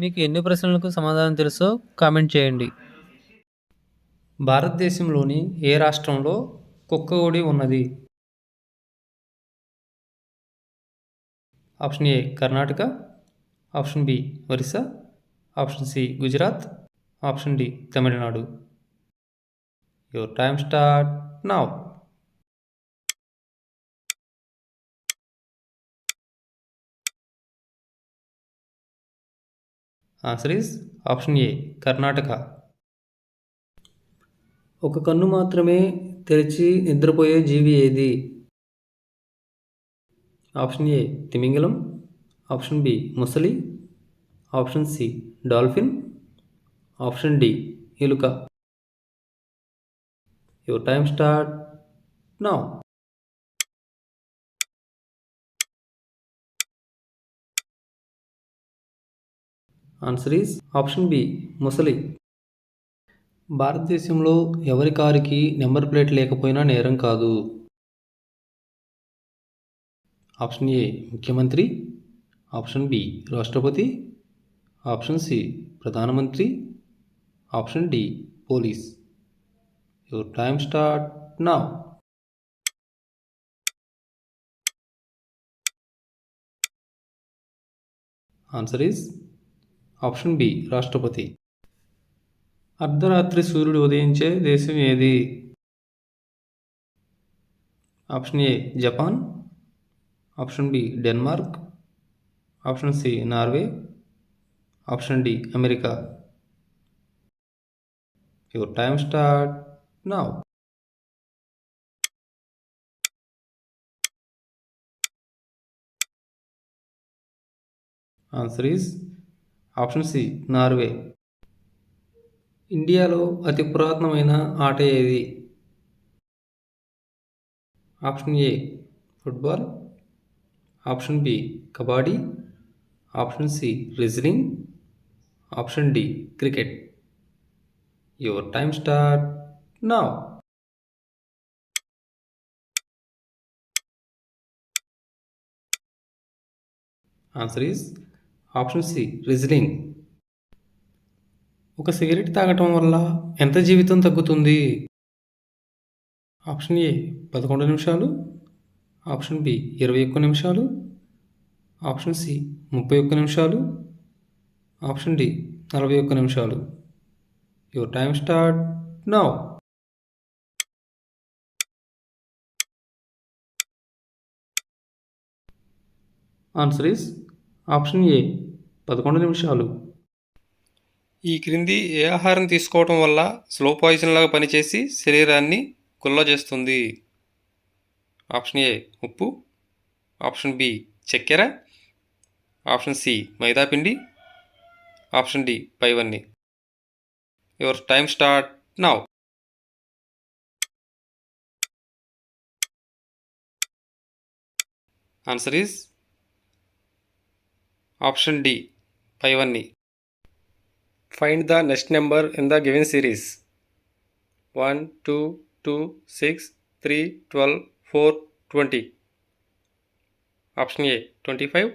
మీకు ఎన్ని ప్రశ్నలకు సమాధానం తెలుసో కామెంట్ చేయండి. భారతదేశంలోని ఏ రాష్ట్రంలో కుక్క ఉన్నది? Option A Karnataka, option B Orissa, option C Gujarat, option D Tamil Nadu. Your time start now. Answer is option A Karnataka. ఒక కన్ను మాత్రమే తెరిచి నిద్రపోయే జీవి ఏది? ఆప్షన్ ఏ తిమింగలం, ఆప్షన్ బి ముసలి, option C dolphin, option D ఎలుక. Your time start now. Answer is option B ముసలి. భారతదేశంలో ఎవరి కారుకి నెంబర్ ప్లేట్ లేకపోయినా నేరం కాదు? ఆప్షన్ ఏ ముఖ్యమంత్రి, ఆప్షన్ బి రాష్ట్రపతి, ఆప్షన్ సి ప్రధానమంత్రి, option D police. Your time start now. Answer is option B రాష్ట్రపతి. అర్ధరాత్రి సూర్యుడు ఉదయించే దేశం ఏది? Option A Japan, option B Denmark, option C Norway, option D America. Your time start now. Answer is option C Norway. ఇండియాలో అతి పురాతనమైన ఆట ఏది? Option A football, option B kabaddi, option C wrestling, option D cricket. Your time start now. Answer is option C wrestling. ఒక cigarette తాగటం వల్ల ఎంత జీవితం తగ్గుతుంది? ఆప్షన్ ఏ 11 నిమిషాలు, ఆప్షన్ బి 21 నిమిషాలు, ఆప్షన్ సి 31 నిమిషాలు, ఆప్షన్ డి 41 నిమిషాలు. Your time start now. Answer is option ఏ 11 నిమిషాలు. ఈ క్రింది ఏ ఆహారం తీసుకోవటం వల్ల స్లో పాయిజన్ లాగా పనిచేసి శరీరాన్ని గుల్ల చేస్తుంది? ఆప్షన్ ఏ ఉప్పు, ఆప్షన్ బి చక్కెర, ఆప్షన్ సి మైదాపిండి, ఆప్షన్ డి పైవన్నీ. Your time start now. Answer is option D పైవన్నీ. Find the next number in the given series. 1, 2, 2, 6, 3, 12, 4, 20. Option A 25,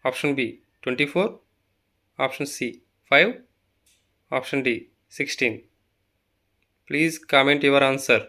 Option B 24, Option C 5, Option D 16. Please comment your answer.